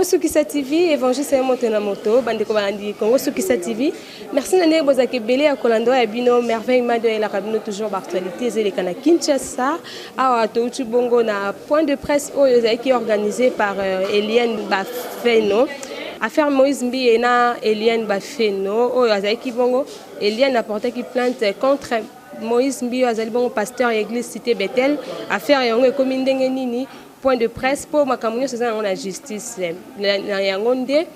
Sukisa TV, évangile c'est mon moto, bande de Congo Sukisa TV. Merci Nané Bozake Belé à Kolando et Bino, merveillement de la cabine toujours d'actualité, c'est le Kana Kinshasa, à Touchu Bongo, na point de presse qui est organisé par Eliane Bafeno. Affaire Moïse Mbiena, Eliane Bafeno, Azaki Bongo, Eliane a porté qui plainte contre Moïse Mbio, Azalibongo, pasteur et église cité Bethel. Affaire Yongo commune Nini. Point de presse pour Makamunyo, c'est la justice. Yangonde,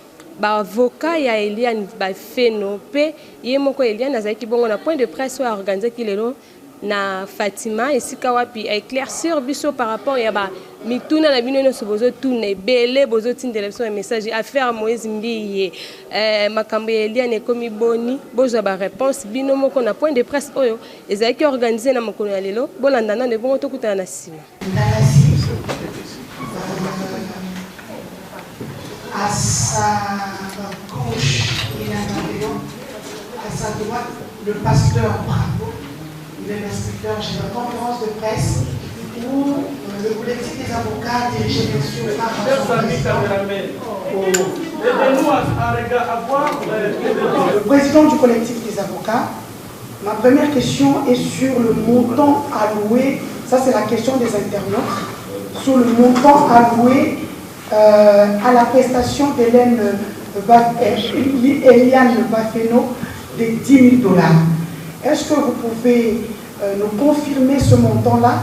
avocat ya Eliane Bafeno, pe yemoko Eliane azaki bongo na point de presse ou organisé kilelo na Fatima et Sikawapi éclaircir biso par rapport ya ba mituna na bino no sobozo tune belé bozo tindelation un message affaire Moïse Mbiye makambo Eliane komi boni bozo ba réponse bino moko na point de presse oyo ezaki organisé na mokolo ya lelo bolandana ne bongo tokutana na sima. À sa gauche, il y a un à sa droite, le pasteur Bravo, il est l'inspecteur général. Conférence de presse où le collectif des avocats dirigé bien sûr par le président du collectif des avocats. Ma première question est sur le montant alloué, ça c'est la question des internautes, sur le montant alloué à la prestation d'Eliane Bafeno de 10 000 $. Est-ce que vous pouvez nous confirmer ce montant-là?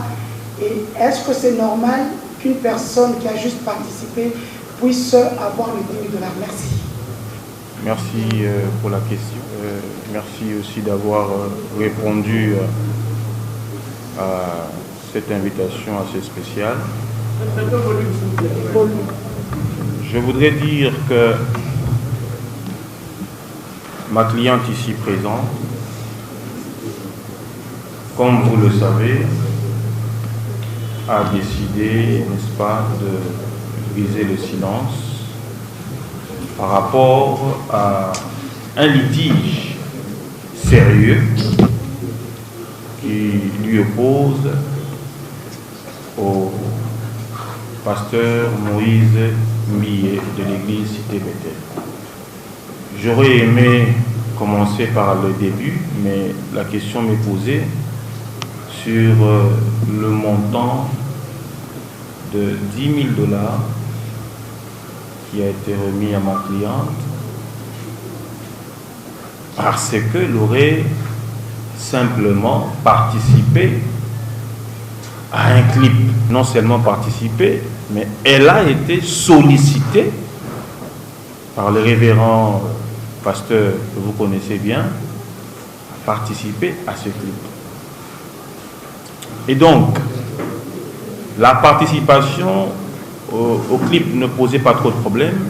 Et est-ce que c'est normal qu'une personne qui a juste participé puisse avoir les 10 000 $? Merci. Merci pour la question. Merci aussi d'avoir répondu à cette invitation assez spéciale. Je voudrais dire que ma cliente ici présente, comme vous le savez, a décidé, n'est-ce pas, de briser le silence par rapport à un litige sérieux qui lui oppose au pasteur Moïse Mbiye de l'église cité Bethel. J'aurais aimé commencer par le début, mais la question m'est posée sur le montant de 10 000 $ qui a été remis à ma cliente parce qu'elle aurait simplement participé à un clip. Non seulement participé, mais elle a été sollicitée par le révérend pasteur que vous connaissez bien à participer à ce clip. Et donc, la participation au clip ne posait pas trop de problèmes,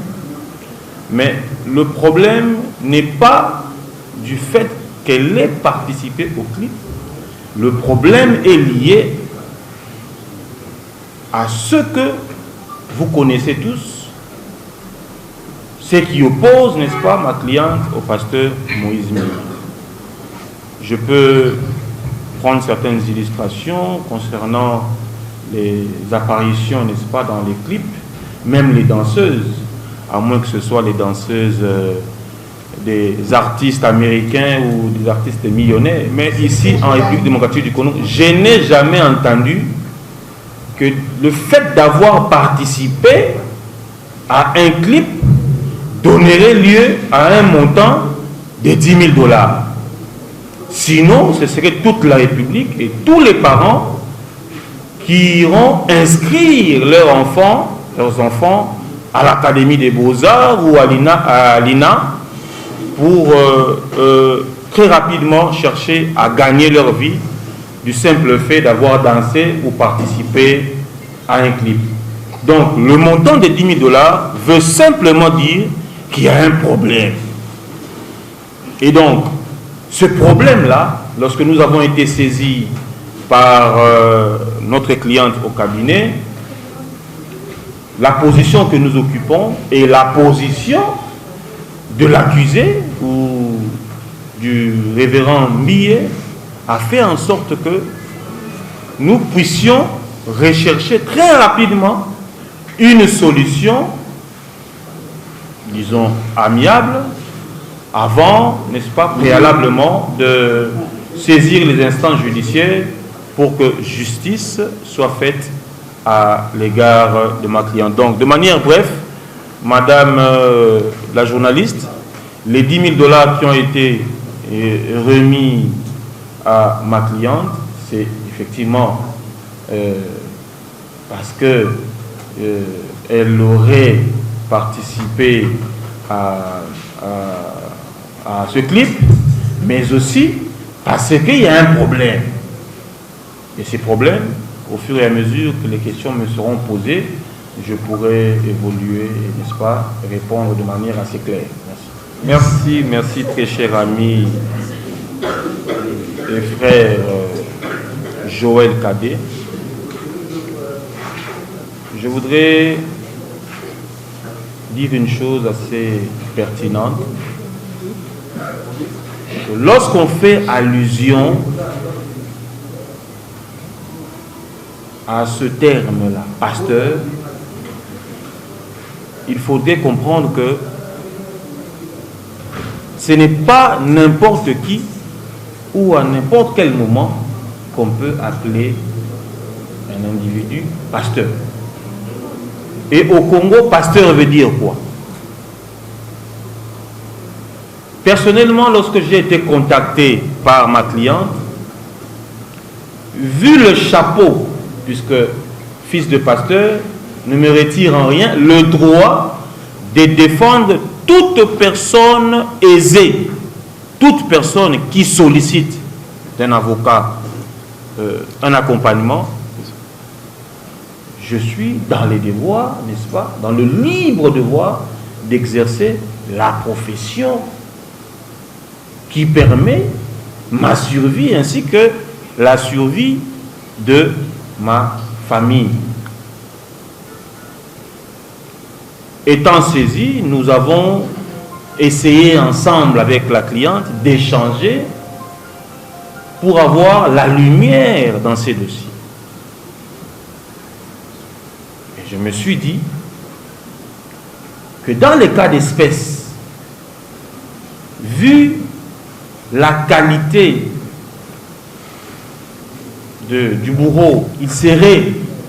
mais le problème n'est pas du fait qu'elle ait participé au clip. Le problème est lié à ce que vous connaissez tous, ce qui oppose, n'est-ce pas, ma cliente au pasteur Moïse Mbiye. Je peux prendre certaines illustrations concernant les apparitions, n'est-ce pas, dans les clips, même les danseuses, à moins que ce soit les danseuses des artistes américains ou des artistes millionnaires. Mais ici, en République démocratique du Congo, je n'ai jamais entendu que le fait d'avoir participé à un clip donnerait lieu à un montant de 10 000 $. Sinon, ce serait toute la République et tous les parents qui iront inscrire leurs enfants à l'Académie des Beaux-Arts ou à l'INA pour très rapidement chercher à gagner leur vie du simple fait d'avoir dansé ou participé à un clip. Donc, le montant de 10 000 $ veut simplement dire qu'il y a un problème. Et donc, ce problème-là, lorsque nous avons été saisis par notre cliente au cabinet, la position que nous occupons et la position de l'accusé ou du révérend Mbiye a fait en sorte que nous puissions rechercher très rapidement une solution disons, amiable, avant, n'est-ce pas, préalablement, de saisir les instances judiciaires pour que justice soit faite à l'égard de ma cliente. Donc, de manière bref, Madame la journaliste, les 10 000 $ qui ont été remis à ma cliente, c'est effectivement parce que elle aurait participé à ce clip, mais aussi parce qu'il y a un problème. Et ces problèmes, au fur et à mesure que les questions me seront posées, je pourrai évoluer, n'est-ce pas, répondre de manière assez claire. Merci, merci très cher ami et frère Joël Cadet. Je voudrais dire une chose assez pertinente. Lorsqu'on fait allusion à ce terme-là, pasteur, il faudrait comprendre que ce n'est pas n'importe qui ou à n'importe quel moment qu'on peut appeler un individu pasteur. Et au Congo, pasteur veut dire quoi? Personnellement, lorsque j'ai été contacté par ma cliente, vu le chapeau, puisque fils de pasteur ne me retire en rien le droit de défendre toute personne aisée, toute personne qui sollicite d'un avocat un accompagnement. Je suis dans les devoirs, n'est-ce pas, dans le libre devoir d'exercer la profession qui permet ma survie ainsi que la survie de ma famille. Étant saisi, nous avons essayé ensemble avec la cliente d'échanger pour avoir la lumière dans ces dossiers. Et je me suis dit que dans les cas d'espèce, vu la qualité du bourreau, il serait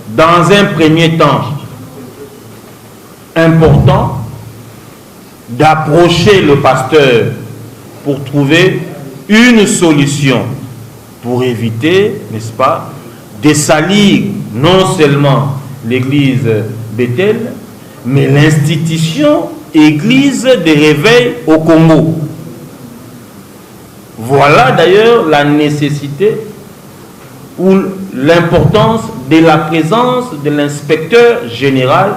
dans un premier temps important d'approcher le pasteur pour trouver une solution pour éviter, n'est-ce pas, de salir non seulement l'église Bethel, mais l'institution église de réveil au Congo. Voilà d'ailleurs la nécessité ou l'importance de la présence de l'inspecteur général,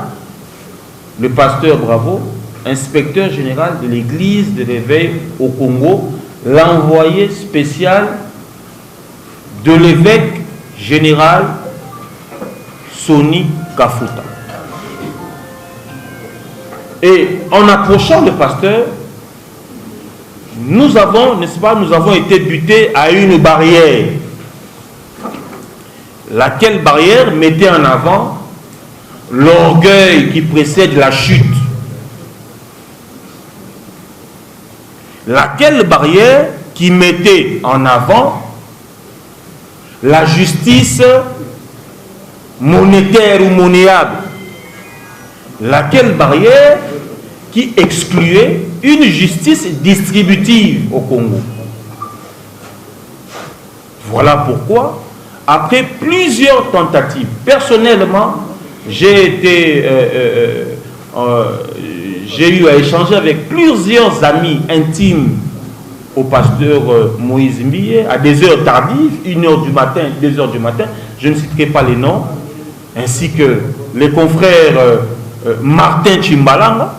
le pasteur Bravo, inspecteur général de l'église de réveil au Congo, l'envoyé spécial de l'évêque général Soni Kafuta. Et en approchant le pasteur, nous avons, n'est-ce pas, nous avons été butés à une barrière. Laquelle barrière mettait en avant l'orgueil qui précède la chute. Laquelle barrière qui mettait en avant la justice monétaire ou monnayable. Laquelle barrière qui excluait une justice distributive au Congo. Voilà pourquoi, après plusieurs tentatives, personnellement, j'ai eu à échanger avec plusieurs amis intimes au pasteur Moïse Mbiye à des heures tardives, 1h du matin, 2h du matin, je ne citerai pas les noms, ainsi que les confrères Martin Chimbalanga,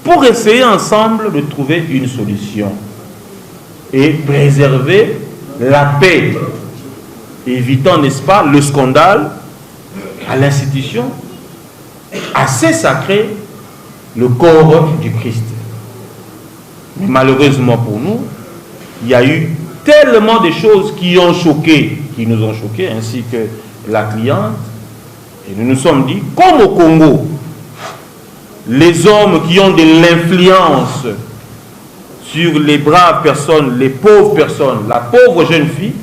pour essayer ensemble de trouver une solution et préserver la paix, évitant, n'est-ce pas, le scandale à l'institution assez sacrée, le corps du Christ. Mais malheureusement pour nous, il y a eu tellement de choses qui nous ont choqués, ainsi que la cliente, et nous nous sommes dit, comme au Congo, les hommes qui ont de l'influence sur les braves personnes, les pauvres personnes, la pauvre jeune fille,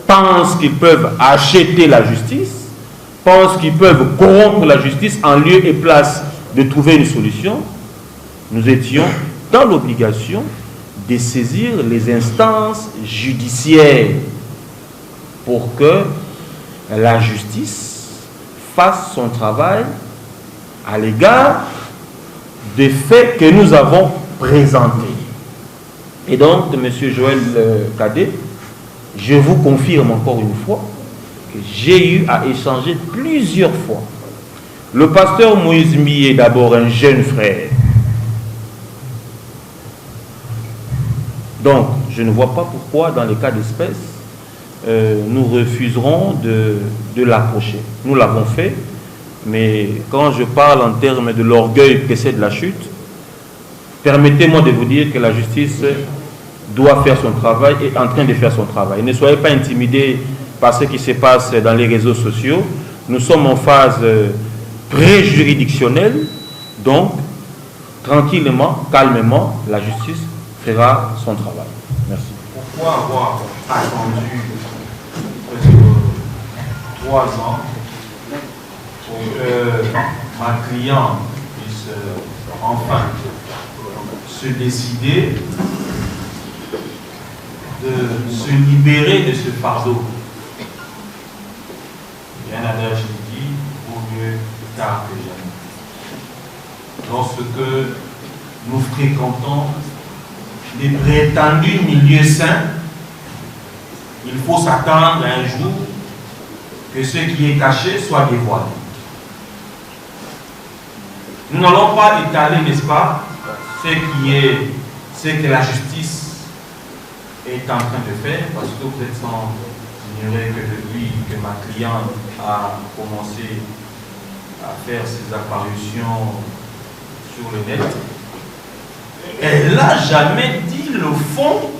pensent qu'ils peuvent acheter la justice, pensent qu'ils peuvent corrompre la justice en lieu et place de trouver une solution. Nous étions dans l'obligation de saisir les instances judiciaires pour que la justice fasse son travail à l'égard des faits que nous avons présentés. Et donc, M. Joël Cadet, je vous confirme encore une fois que j'ai eu à échanger plusieurs fois. Le pasteur Moïse Mie est d'abord un jeune frère. Donc, je ne vois pas pourquoi, dans les cas d'espèce, nous refuserons de l'approcher. Nous l'avons fait, mais quand je parle en termes de l'orgueil précède la chute, permettez-moi de vous dire que la justice doit faire son travail et est en train de faire son travail. Ne soyez pas intimidés par ce qui se passe dans les réseaux sociaux. Nous sommes en phase pré-juridictionnelle, donc tranquillement, calmement, la justice fera son travail. Merci. Pourquoi avoir attendu presque 3 ans pour que ma cliente puisse enfin se décider de se libérer de ce fardeau? Il y a un adage qui dit vaut mieux tard que jamais. Lorsque nous fréquentons des prétendus milieux sains, il faut s'attendre un jour que ce qui est caché soit dévoilé. Nous n'allons pas étaler, n'est-ce pas, ce que la justice est en train de faire, parce que vous êtes sans ignorer que depuis que ma cliente a commencé à faire ses apparitions sur le net, elle n'a jamais dit le fond,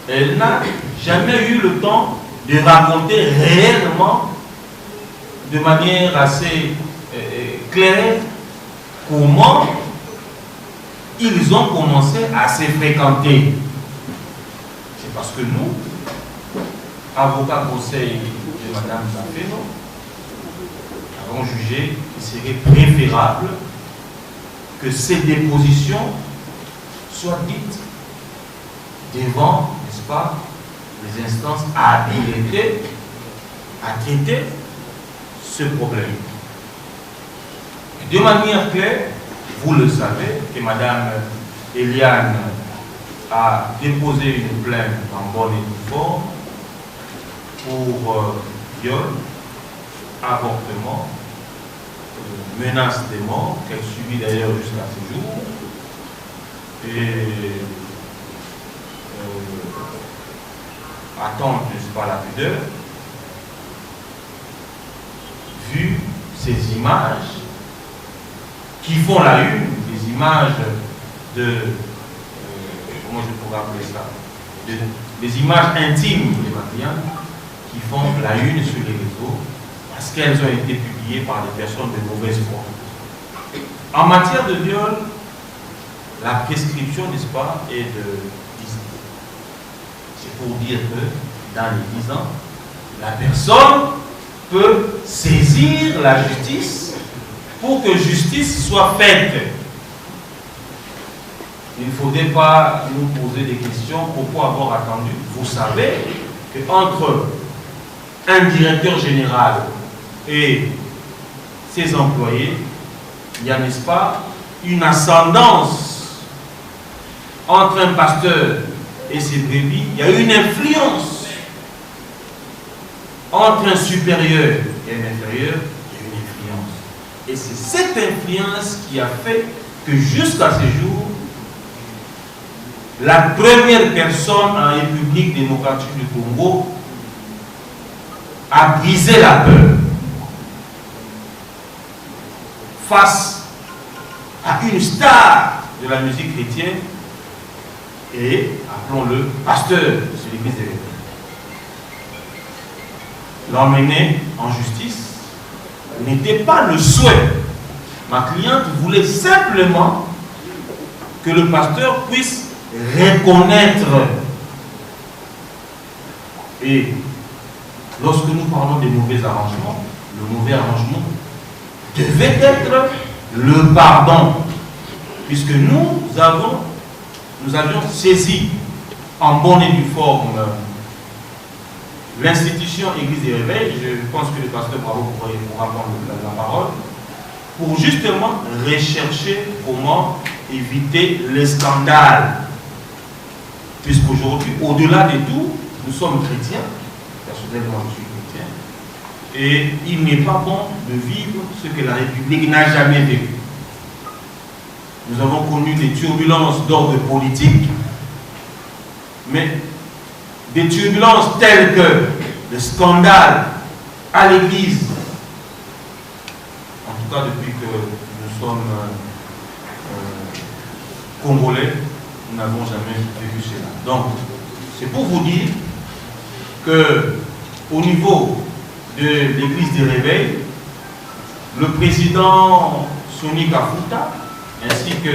elle n'a jamais eu le temps de raconter réellement, de manière assez claire, comment ils ont commencé à se fréquenter. C'est parce que nous, avocats conseil de Mme Zafeno, avons jugé qu'il serait préférable que ces dépositions soient dites devant, n'est-ce pas, les instances habilitées à traiter ce problème. De manière claire, vous le savez, que Mme Eliane a déposé une plainte en bonne et due forme pour viol, avortement, menace de mort, qu'elle subit d'ailleurs jusqu'à ce jour, et attente, n'est-ce pas, la pudeur. Vu ces images qui font la une, des images de, comment je pourrais appeler ça, des images intimes de ma cliente qui font la une sur les réseaux parce qu'elles ont été publiées par des personnes de mauvaise foi. En matière de viol, la prescription, n'est-ce pas, est de 10 ans. C'est pour dire que dans les 10 ans, la personne peut saisir la justice pour que justice soit faite. Il ne faudrait pas nous poser des questions. Pourquoi avoir attendu? Vous savez qu'entre un directeur général et ses employés, il y a, n'est-ce pas, une ascendance. Entre un pasteur et ses brebis, il y a une influence. Entre un supérieur et un inférieur, il y a une influence. Et c'est cette influence qui a fait que jusqu'à ce jour, la première personne en République démocratique du Congo a brisé la peur face à une star de la musique chrétienne et, appelons-le, pasteur de l'église de l'Église. L'emmener en justice n'était pas le souhait Ma cliente voulait simplement que le pasteur puisse reconnaître. Et lorsque nous parlons des mauvais arrangements, le mauvais arrangement devait être le pardon. Puisque nous avions saisi en bonne et due forme l'institution Église des Réveils. Je pense que le pasteur Bravo pourra prendre la parole, pour justement rechercher comment éviter les scandales. Puisqu'aujourd'hui, au-delà de tout, nous sommes chrétiens. Personnellement, je suis chrétien. Et il n'est pas bon de vivre ce que la République n'a jamais vécu. Nous avons connu des turbulences d'ordre politique, mais des turbulences telles que le scandale à l'Église, en tout cas depuis que nous sommes congolais, nous n'avons jamais vécu cela. Donc, c'est pour vous dire que au niveau de l'Église des Réveils, le président Sonny Kafuta, ainsi que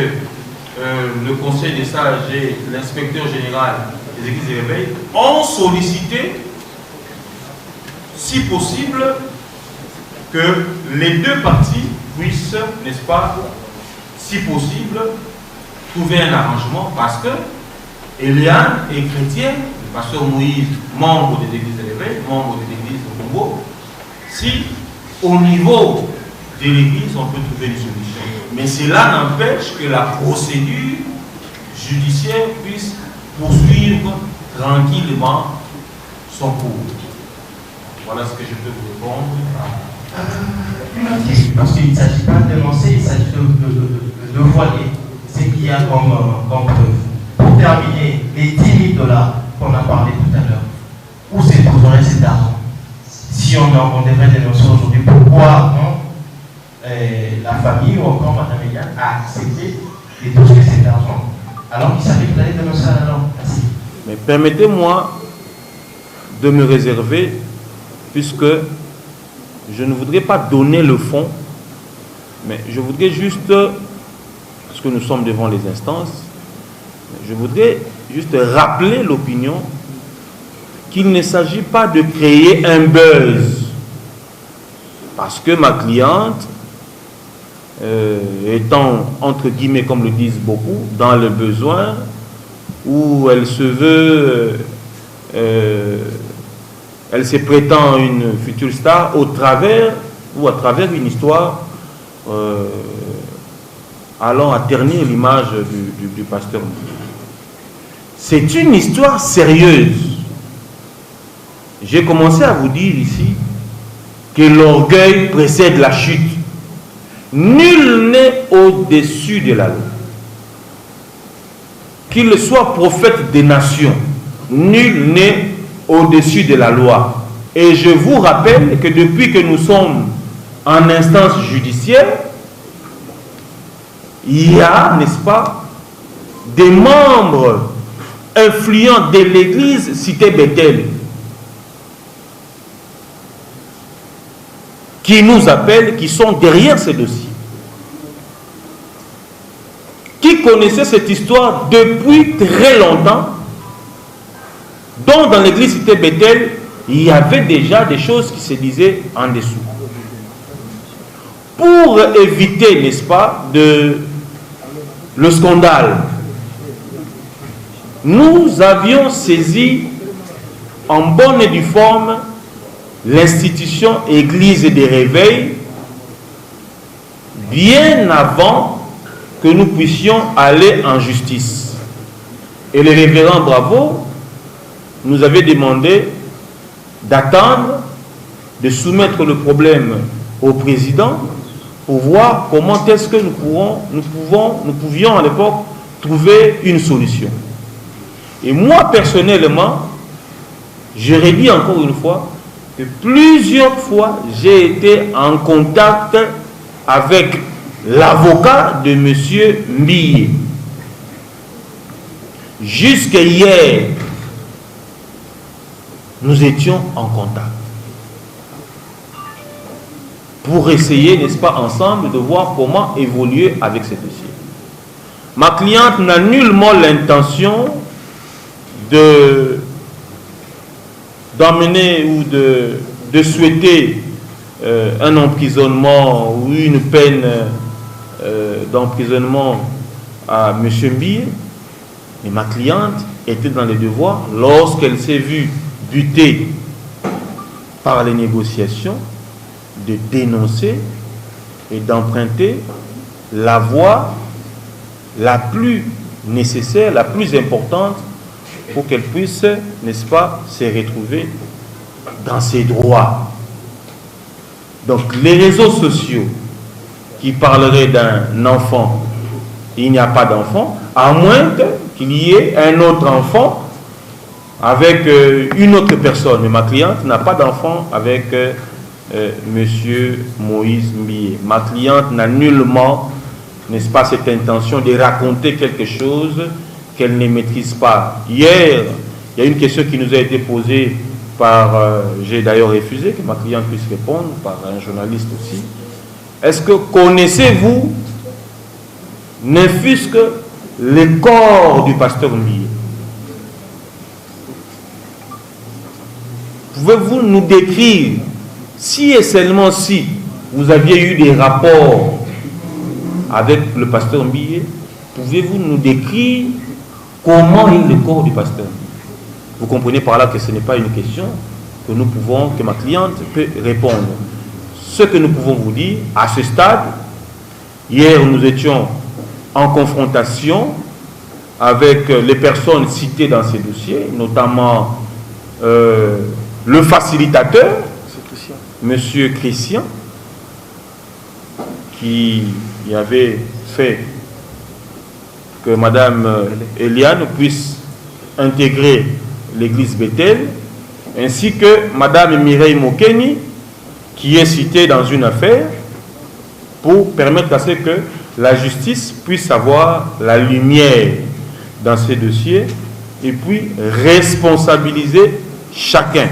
le conseil des sages et l'inspecteur général des Églises des Réveils ont sollicité, si possible, que les deux parties puissent, n'est-ce pas, si possible, trouver un arrangement, parce que Eliane est chrétienne, le pasteur Moïse, membre des Églises des Réveils, membre de l'Église de Congo. Si au niveau de l'Église on peut trouver une solution, mais cela n'empêche que la procédure judiciaire puisse poursuivre tranquillement son cours. Voilà ce que je peux vous répondre. Une autre question, parce qu'il ne s'agit pas de dénoncer, il s'agit de voiler ce qu'il y a comme preuve. Pour terminer, les 10 000 $ qu'on a parlé tout à l'heure, où se trouverait cet argent? Si on devrait dénoncer aujourd'hui, pourquoi la famille ou encore Mme Eliane a accepté de toucher cet argent alors qu'il savait qu'il allait dénoncer à la langue? Merci. Mais permettez-moi de me réserver, puisque je ne voudrais pas donner le fond, mais je voudrais juste, parce que nous sommes devant les instances, je voudrais juste rappeler l'opinion qu'il ne s'agit pas de créer un buzz, parce que ma cliente, étant entre guillemets, comme le disent beaucoup, dans le besoin, où elle se veut, elle se prétend une future star au travers ou à travers une histoire allant à ternir l'image du pasteur. C'est une histoire sérieuse. J'ai commencé à vous dire ici que l'orgueil précède la chute. Nul n'est au-dessus de la loi. Qu'il soit prophète des nations, nul n'est au-dessus de la loi. Et je vous rappelle que depuis que nous sommes en instance judiciaire, il y a, n'est-ce pas, des membres influents de l'église cité Bethel qui nous appellent, qui sont derrière ces dossiers, qui connaissaient cette histoire depuis très longtemps, dont dans l'église cité Bethel, il y avait déjà des choses qui se disaient en dessous. Pour éviter, n'est-ce pas, le scandale, nous avions saisi en bonne et due forme l'institution Église des Réveils bien avant que nous puissions aller en justice. Et le révérend Bravo nous avait demandé d'attendre, de soumettre le problème au président pour voir comment est-ce que nous pouvions à l'époque trouver une solution. Et moi personnellement, je redis encore une fois que plusieurs fois j'ai été en contact avec l'avocat de M. Mbille. Jusqu'à hier, nous étions en contact. pour essayer, n'est-ce pas, ensemble, de voir comment évoluer avec ce dossier. Ma cliente n'a nullement l'intention d'emmener ou de souhaiter un emprisonnement ou une peine d'emprisonnement à M. Mbie, mais ma cliente était dans les devoirs lorsqu'elle s'est vue butée par les négociations de dénoncer et d'emprunter la voie la plus nécessaire, la plus importante pour qu'elle puisse, n'est-ce pas, se retrouver dans ses droits. Donc les réseaux sociaux qui parleraient d'un enfant, il n'y a pas d'enfant, à moins qu'il y ait un autre enfant avec une autre personne. Mais ma cliente n'a pas d'enfant avec Monsieur Moïse Mbie. Ma cliente n'a nullement, n'est-ce pas, cette intention de raconter quelque chose qu'elle ne maîtrise pas. Hier, il y a une question qui nous a été posée par, j'ai d'ailleurs refusé que ma cliente puisse répondre, par un journaliste aussi. Est-ce que connaissez-vous, ne fût-ce que le corps du pasteur Mbie? Pouvez-vous nous décrire, si et seulement si vous aviez eu des rapports avec le pasteur Mbie, pouvez-vous nous décrire comment est le corps du pasteur? Vous comprenez par là que ce n'est pas une question que nous pouvons, que ma cliente peut répondre. Ce que nous pouvons vous dire, à ce stade, hier nous étions en confrontation avec les personnes citées dans ces dossiers, notamment le facilitateur, Monsieur Christian, qui avait fait que Madame Eliane puisse intégrer l'église Bethel, ainsi que Madame Mireille Mokeni, qui est citée dans une affaire, pour permettre à ce que la justice puisse avoir la lumière dans ces dossiers et puis responsabiliser chacun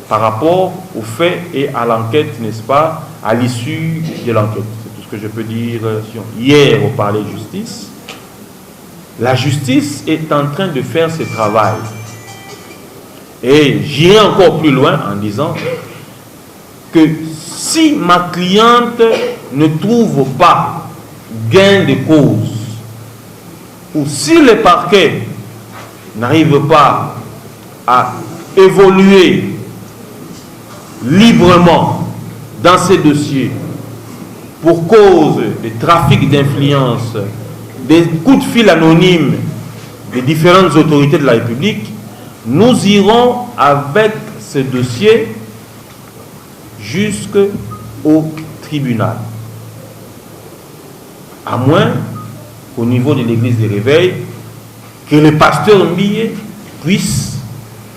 par rapport aux faits et à l'enquête, n'est-ce pas, à l'issue de l'enquête. C'est tout ce que je peux dire. Hier, on parlait de justice. La justice est en train de faire ce travail. Et j'irai encore plus loin en disant que si ma cliente ne trouve pas gain de cause, ou si le parquet n'arrive pas à évoluer librement dans ces dossiers pour cause de trafic d'influence, des coups de fil anonymes des différentes autorités de la République, nous irons avec ce dossier jusqu'au tribunal. À moins qu'au niveau de l'église des réveils, que le pasteur Mbie puisse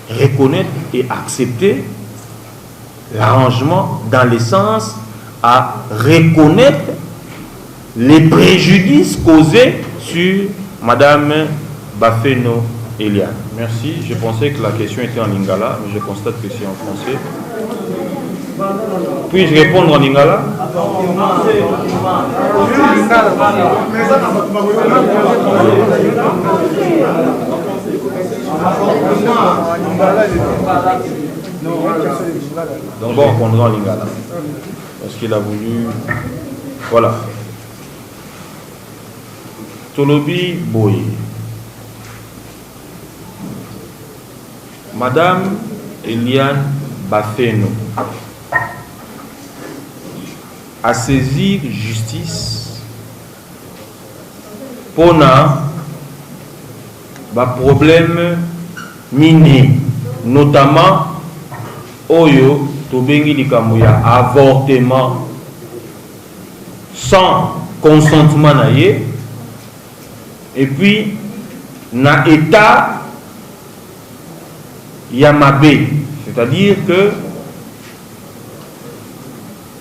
reconnaître et accepter l'arrangement dans le sens à reconnaître les préjudices causés sur Madame Bafeno Eliane. Merci. Je pensais que la question était en lingala, mais je constate que c'est en français. Puis-je répondre en lingala? Donc on répondra en lingala. Parce qu'il a voulu... Voilà. Tolobi Boye. Madame Eliane Bafeno a saisi justice pour un problème mini, notamment Oyo Tobengi Likamuya avortement sans consentement naïe, et puis na état Yamabe, c'est-à-dire que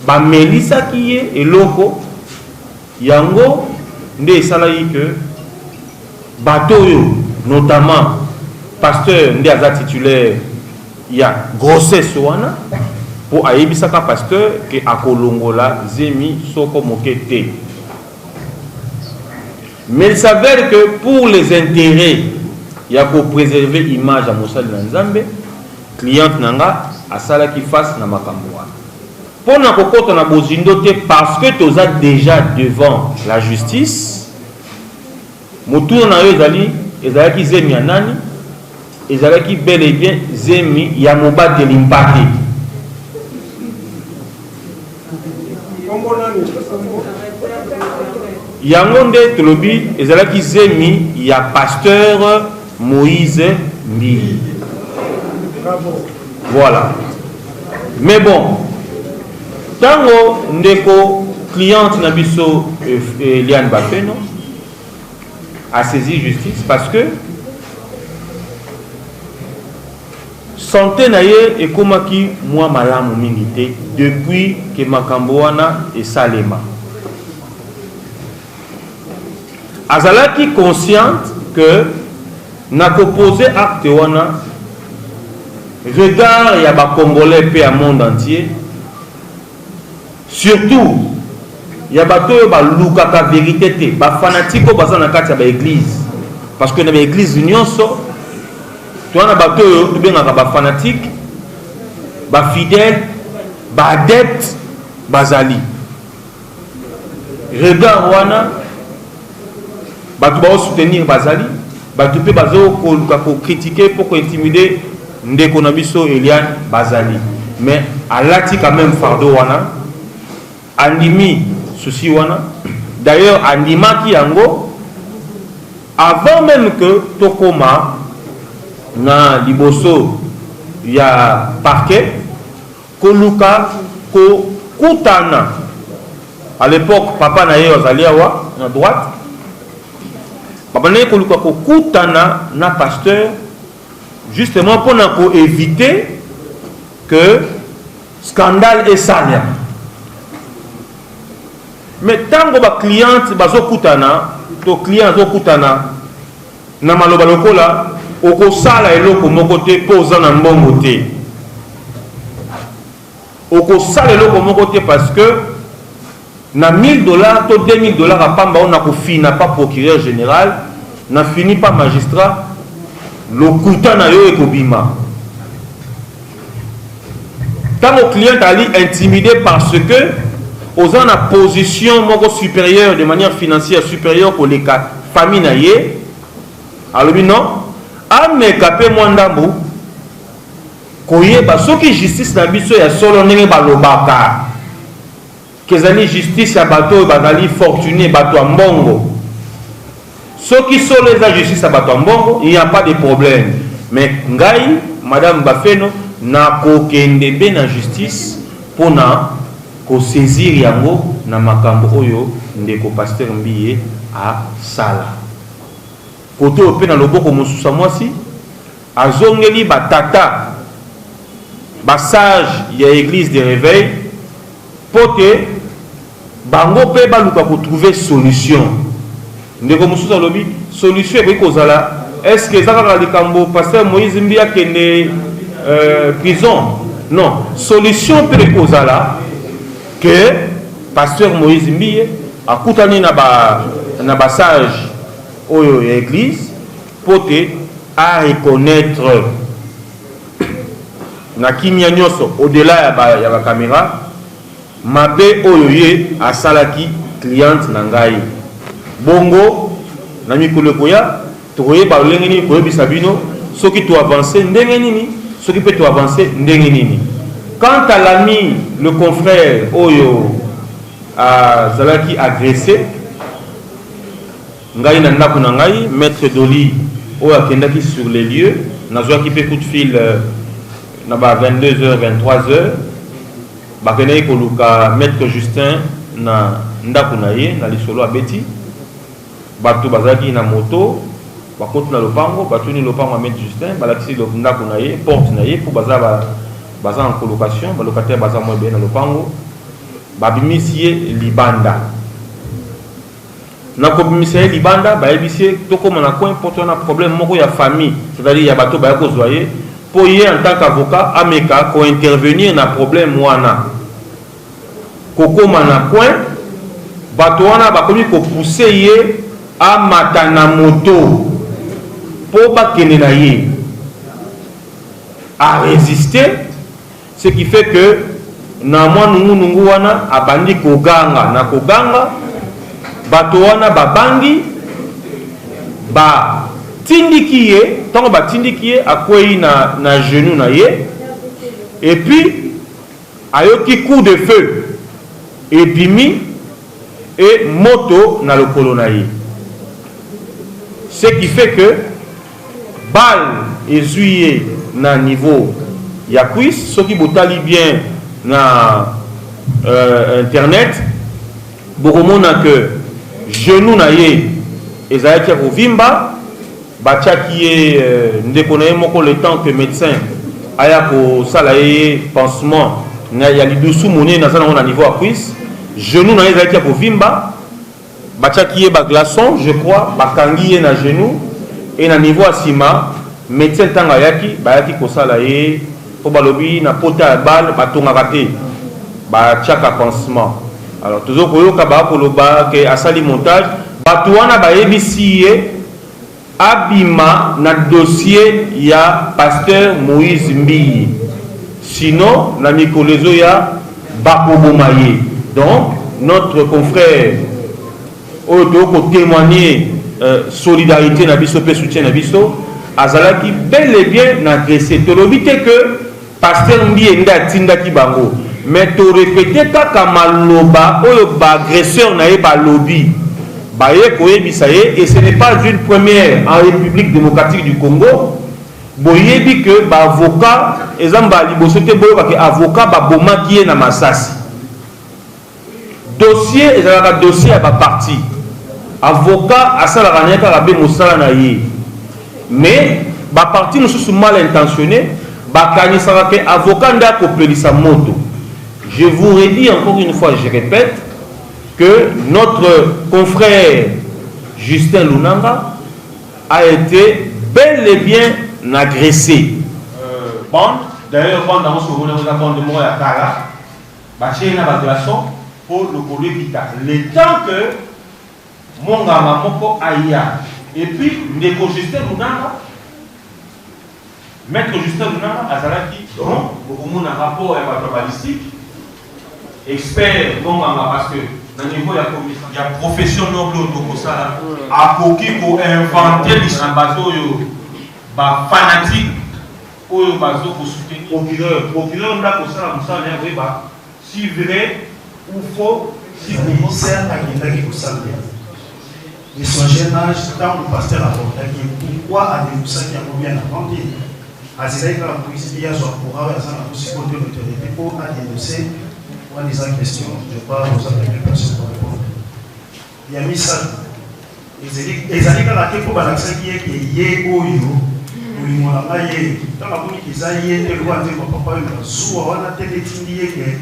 ba Melissa qui est et loco yango nde salayi que bateau notamment pasteur nde aza titulaire il y a grossesse wana pour aïbisaka pasteur que akolongola zemi soko mokete. Mais il s'avère que pour les intérêts, il y a pour préserver l'image à Moussal Nzambe, cliente nanga a sala qui fasse na makamboa. Pour na kokota na bozindote parce que tu as déjà devant la justice, motour na yo ezali zemi anani, ezali bel et bien zemi ya moba de l'impacté. Yango nde tolobi ezalaki zemi ya pasteur Moïse Mbi. Voilà. Mais bon, tango ndeko cliente na biso Eliane Bafeno a saisi justice parce que santé na ye ekomaki mwa malamu mingi te depuis que makambo wana esalema. Azalaki consciente que n'a proposé acte wana regard ya ba congolais pe à monde entier, surtout ya bato ba lukaka vérité te ba fanatiko baza na kati ya ba église parce que na ba église nyonso to na bato to benga ba fanatique ba fidèle ba adepte bazali regard wana bato ba soutenir bazali bato pe bazo ko critiquer pour ko intimider ndeko na biso Eliane bazali, mais alati quand même fardeau wana andimi souci wana. D'ailleurs andima ki yango avant même que tokoma na liboso ya parquet koluka ko kutana. À l'époque papa na ye azali awa na droite, papa na ye koluka ko kutana na pasteur justement pour éviter que scandale et salia. Mais tant que ba cliente bazo kutana, to client zo kutana na maloba lokola oko sala eloko moko te poza na mbongo te. Oko sala eloko moko te parce que na $1000 to $2000 a pamba on a ko fina pas procureur général, na fini pas magistrat. Le kutana yo ekobima. Tant au client ali intimidé parce que aux en a position moko supérieure de manière financière supérieure pour les familles naie. Alors non, ame kapé mwandambu koyeba soki justice na biso ya solo ndenge balobaka. Kezali justice ya bato bazali fortuné bato ya mbongo. Ceux qui sont les justice à Batambongo, il n'y a pas de problème. Mais Ngaï, Madame Bafeno, n'a qu'aucun début na justice pour na ko saisir yango na makambo oyo ndeko pasteur Mbiye a sala. Kote ope na loboko mosusa mwasi, azongeli batata, basage ya église de réveil, pote, bango pe baluka ko trouver solution. Ndeko mususa lobi solution est kozala est-ce que zaka likambo pasteur Moïse Mbia kende prison? Non, solution peut kozala que pasteur Moïse Mbia akutani na ba sage oyo église pote à reconnaître na kimia nyoso au-delà ya ba caméra mabe oyo ye asalaki cliente na ngai. Bongo, na mikolo koya, tokoye ba lengeni koye bisabino, ceux qui tu avancer ndenge nini, ceux qui peut tu avancer ndenge nini. Quant à l'ami, le confrère Oyo a Zalaki agressé, ngai na ndako na ngai, maître Doli Oyo akendaki sur les lieux, nazwa ki pe coup de fil na ba 22h 23h, ba kenai koluka maître Justin na ndako na ye na lisolo abeti. Bato bazaki na moto bakoti na lopango batuni lopango Maître Justin balakisi ndako na ye porte na ye pour baza en colocation balocataire baza mo be na lopango babimisi ye libanda na ko bimisi ye libanda ba ebisi tokoma na coin pour na problème moko ya famille, c'est-à-dire ya bato ba ko zoyer pour y en tant qu'avocat ameka ko intervenir na problème wana koko mana coin bato wana bakomi ko pousser ye a matana moto pour pas kene na ye à résister, ce qui fait que na mwa nungu wana abandi koganga na koganga bato wana babangi ba tindiki ye tango ba tindiki ye akwei na genou na ye et puis ayoki coup de feu et bimi et moto na lokolo na ye, ce qui fait que balle ezuyé na niveau ya cuisse, ce qui botali bien na internet bokomona que genou na ye ezalaki ya kovimba batiaki ye ndeko na ye moko le temps que médecin aya kosala ye pansement ya lidusu monene naza nango na niveau ya cuisse, genou na ye ezalaki ya kovimba batiaki ye baglaçon je crois bakangi ye na genou et na niveau ya nsima médecin ntango ayaki bayaki kosala ye po balobi na pota ya balle batongaka te batiaka pansement. Alors tozo koyoka bakoloba ke asali montage bato wana bayebisi ye abima na dossier ya pasteur Moïse Mbiyi, sinon na mikolezo ya bakoboma ye. Donc notre confrère oyo ko témoigner solidarité na biso pe soutien na biso azalaki bel et bien agressé. Tolobi te que pasteur Mbiyi nda tindaki bango, mais to répéter kaka maloba oyo ba agresseur na ye ba lobby ba ye koyebisa ye, et ce n'est pas une première en République démocratique du Congo. Boyebi que ba avocat ezamba liboso te boyo ba ke avocat ba bomaki ye na Masasi. Dossier ezalaka dossier ya ba parti. Avocat asala raneka rabe mosala na ye. Mais ba parti mosusu mal intentionné ba kanisaka ke avocat nda kopelisa moto. Je vous redis encore une fois, je répète, que notre confrère Justin Lunanga a été bel et bien agressé. D'ailleurs, pendant ce moment, nous avons demandé à Kara, Bachena Baglaçon, pour le collier Kita. Le temps que mon gamin Moko Aya, et puis, Ndeko Justin Lunanga, Maître Justin Lunanga, Azalaki, donc, beaucoup de rapport balistique, expert, non, parce que dans le niveau de la profession noble au Kosala, à Koki pour inventer les ambassades fanatique, ou pour soutenir. Procureur, n'a pas ça, si vrai ou faux, si vous c'est un agenda qui vous salue. De son jeune âge, tant le pasteur a porté, pourquoi avez-vous ça qui a combien d'apprenti? À ce qu'il y a la police, il y a son courage, il y a la possibilité de l'autorité pour dénoncer. Moi, les questions, je parle aux autres personnes pour répondre. Il y a mis ça. Les années quand la question pour l'accès qui est yé ou yo, ou les mois là yé, dans la politique ils ont yé, les lois disent papa il va sous, on a télé tindé que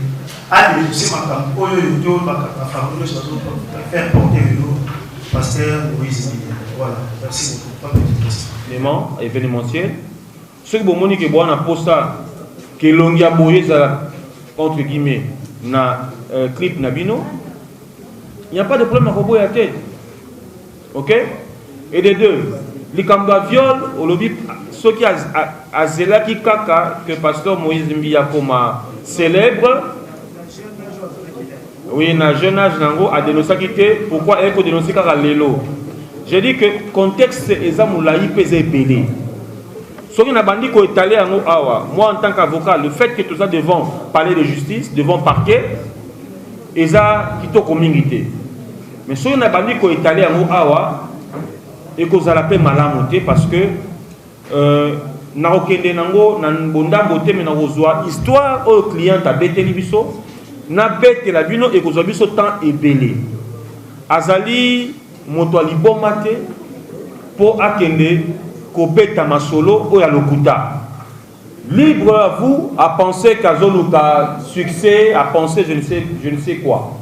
à des dossiers ma femme, oh yo yo, ma femme, nous sommes faire porter le pasteur Moïse. Voilà. Merci beaucoup. Élément événementiel. Ce que Bomoni que bon a posté que l'ongia boye ça entre guillemets. Na clip Nabino, il n'y a pas de problème à robot à tête. Ok? Et des deux, les cambas viol, au lobby, ce qui a zéla qui kaka, que pasteur Moïse Mbia comme célèbre, oui, un jeune âge a dénoncé pourquoi elle peut dénoncer car l'élo. J'ai dit que le contexte est zamoulaï pesé belé. Ce qui n'a pas dit qu'on est allé à Awa, moi en tant qu'avocat, le fait que tout ça devant palais de justice, devant parquet, et ça qui t'a communauté. Mais ce qui n'a pas dit qu'on est allé à Awa, et qu'on a la paix malamoté parce que na okende nango na bonda boté mais na rozwa histoire au client a bêté libiso na bêté la bino et qu'on a biso temps et belé. Azali moto ali bomate pour akende Kobeta Masolo ou Yalokuta. Libre à vous à penser qu'Azoluka succès, à penser je ne sais quoi.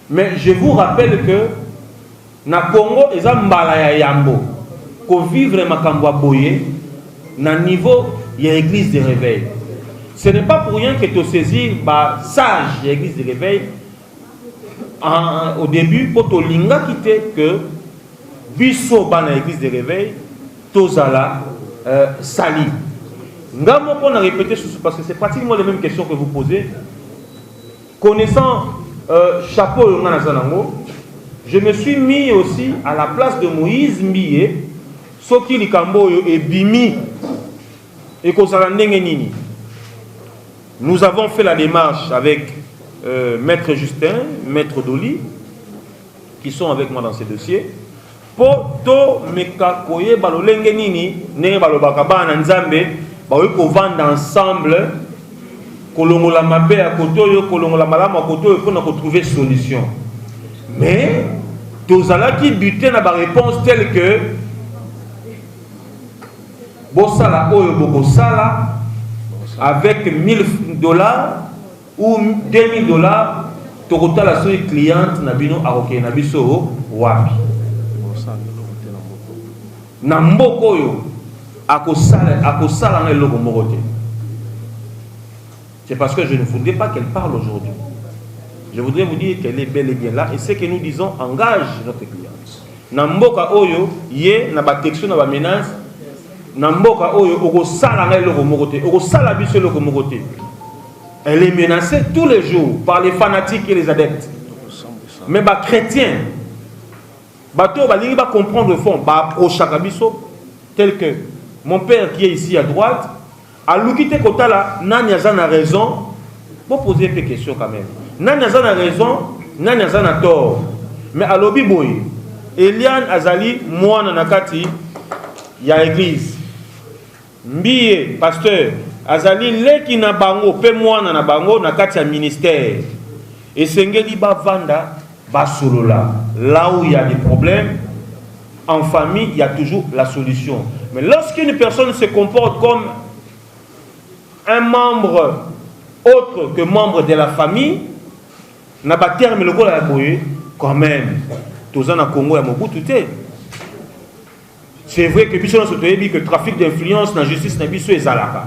Mais je vous rappelle que na Congo, ils ont mbala ya yambo. Ko vivre makambo boye na niveau il y a l'église de réveil. Ce n'est pas pour rien que tu saisis sage l'église de réveil au début pour te linga quitter que biso ban l'église de réveil tozala sali. Ngamo qu'on a répété parce que c'est pratiquement les mêmes questions que vous posez. Connaissant chapeau je me suis mis aussi à la place de Moïse Mbiye, soki likambo et bimi et nini. Nous avons fait la démarche avec Maître Justin, Maître Doli, qui sont avec moi dans ces dossiers, pour to mekakoye balolenge nini, ne balobaka bana nzambe, ko vendre ensemble, kolongola mabe à koto, kolongola malama à koto, pour trouver solution. Mais tozala qui buté na ba réponse telle que bosala oyo bokosala avec $1000 ou $2000 tokota la soy cliente na bino aroke na biso wapi na mboko oyo akosala na eloko moko te. C'est parce que je ne voudrais pas qu'elle parle aujourd'hui. Je voudrais vous dire qu'elle est bel et bien là et ce que nous disons engage notre cliente. Na mboka oyo ye na ba texto na ba menace na mboka oyo okosala na eloko moko te, okosala biso eloko moko te. Elle est menacée tous les jours par les fanatiques et les adeptes. Mais les chrétiens, ils vont comprendre le fond, tel que mon père qui est ici à droite, à l'ouquité Kotala, Nani a raison, pour poser des questions quand même. Nani a raison, Nani a tort. Mais à l'obi boy, Eliane Azali, moi Nanakati, il y a l'église. Mbiye, pasteur, Azali, leki na bango, pe moi na bango, nakati ya ministère. Et sengeli ba vanda, ba solola. Là où il y a des problèmes, en famille, il y a toujours la solution. Mais lorsqu'une personne se comporte comme un membre autre que membre de la famille, n'a pas terme le quand même. Tous en Congo et Mobutu. C'est vrai que le trafic d'influence dans la justice n'a pas zalaka.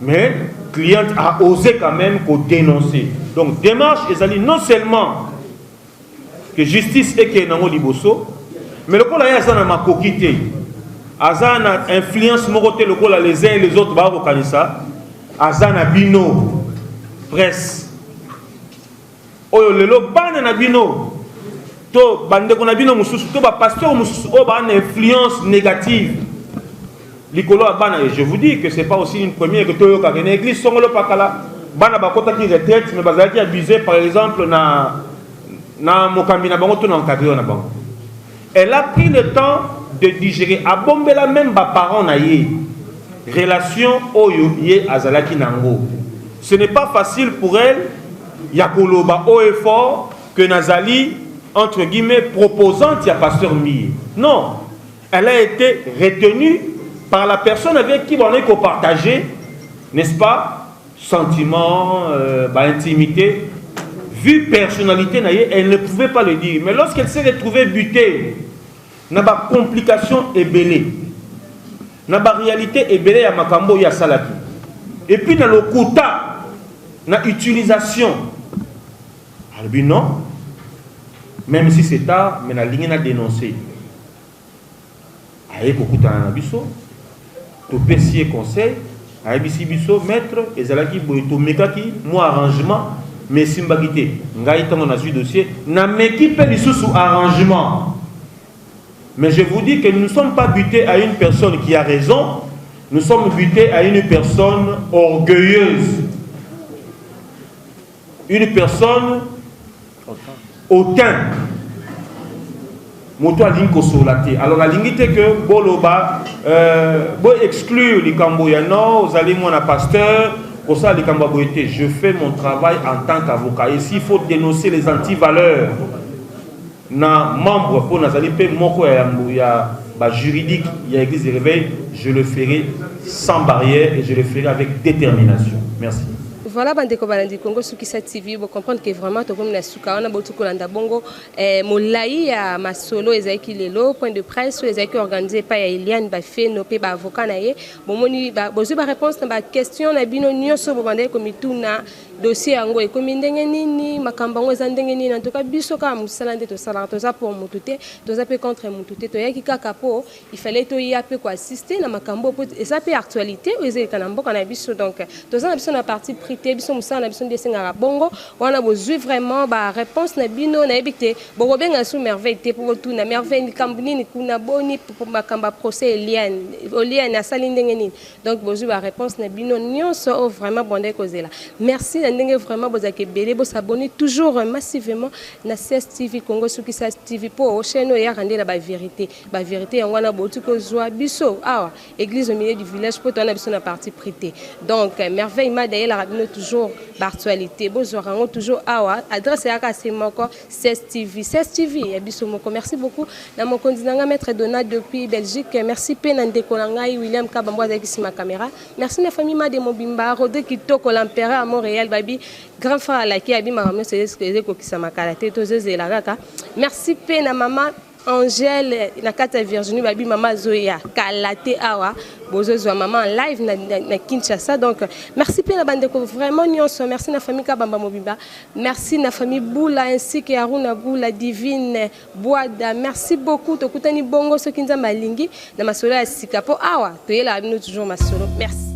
Mais le client a osé quand même dénoncer. Donc démarche ezali non seulement que justice est que nango liboso, mais le col a yazana makokité. Azana influence moroté le col les uns et les autres ba ko kanisa. Azana bino presse. Oyo lelo bana na bino. To bande ko na bino mususu to ba pasteur mususu o ba une influence négative. Likolo bana et je vous dis que c'est pas aussi une première que to ka une église songolo pakala bana ba kota ki retraite mais bazaki abusé par exemple na mokambi na bango to na encadré na bango. Elle a pris le temps de digérer a bombela même ba parents na ye. Relation oyo ye azalaki nango. Ce n'est pas facile pour elle yakoloba o effort que Nazali entre guillemets proposante à pasteur Mbiye. Non, elle a été retenue par la personne avec qui on a partagé, n'est-ce pas, sentiments, intimité, vu personnalité, elle ne pouvait pas le dire. Mais lorsqu'elle s'est retrouvée butée, n'a pas complication et belé, n'a pas réalité et belé à Makambo ya salaki. Et puis dans le quota, na utilisation, alors non. Même si c'est tard, mais la ligne a dénoncé. Aïe, beaucoup de biso, to pessier conseil, aïe, biso, maître, et zalaki, boito, mekaki, moi arrangement, mais simbagité. Ngaï, tant on a su dossier, n'a m'équipe sous arrangement. Mais je vous dis que nous ne sommes pas butés à une personne qui a raison, nous sommes butés à une personne orgueilleuse. Une personne autant moto alinko solate. Alors la ligne était que boloba exclure les camboyano, vous allez moi un pasteur, pour ça les camboyétés. Je fais mon travail en tant qu'avocat. Et s'il faut dénoncer les antivaleurs, na membre pour nazali pe moko ya juridique, il y a église de réveil, je le ferai sans barrière et je le ferai avec détermination. Merci. Voilà, bandeko balandi Congo Sukisa TV, vous comprendre que vraiment tout comme la suka on a beaucoup kolanda bongo molai ya masolo ezaki lelo point de presse ezaki organisé par Eliane Bafé no pe ba avocat na ye bomoni ba bozu ba réponse na ba question na bino nyonso bo bandeko mituna dossier yango ekomi ndenge nini makambo ngo ndenge nini en tout cas biso ka musala nde to sala to za pour mutute to za pe contre mutute to yaki kaka po il fallait to ya pe ko assister na makambo po et ça pe actualité ezeli kana mboka na biso donc to za na biso na partie prité biso musala na biso ndesenga bongo wana bozui vraiment ba réponse na bino na ebité bo benga sous merveille te pour tout na merveille kambuni ni kuna boni pour makamba procès Eliane na sali ndenge nini donc bozui ba réponse na bino nyonso vraiment bondé kozela merci ndenge vraiment bozaki belé bo s'abonner toujours massivement na CSTV Congo Sukisa TV pour chaîne ya rendre la vérité yango na botu ko zwa biso awa église au milieu du village pour ton biso na partie prité donc merveille ma d'ailleurs rabino toujours d'actualité bozorango toujours awa adresse ya ka c'est moko CSTV ya biso moko merci beaucoup na mon continent maître Donald depuis Belgique merci pe na ndeko ngai William Kabambo avec ma caméra merci la famille ma de Mobimba Rodé Kitoko l'empereur à Montréal baby grand frère la qui abi maman c'est ce que ko kisama kala te to zezela kaka merci pe na maman Angèle na kata Virginie baby mama Zoya kalate awa bozozwa maman live na Kinshasa donc merci pe na bandeko vraiment nyonso merci na famille Kabamba Mobimba merci na famille Boula ainsi que Aruna Boula Divine Boada merci beaucoup to kutani bongo so kinza malingi na masolo ya sikapo awa to yela bino toujours masolo merci.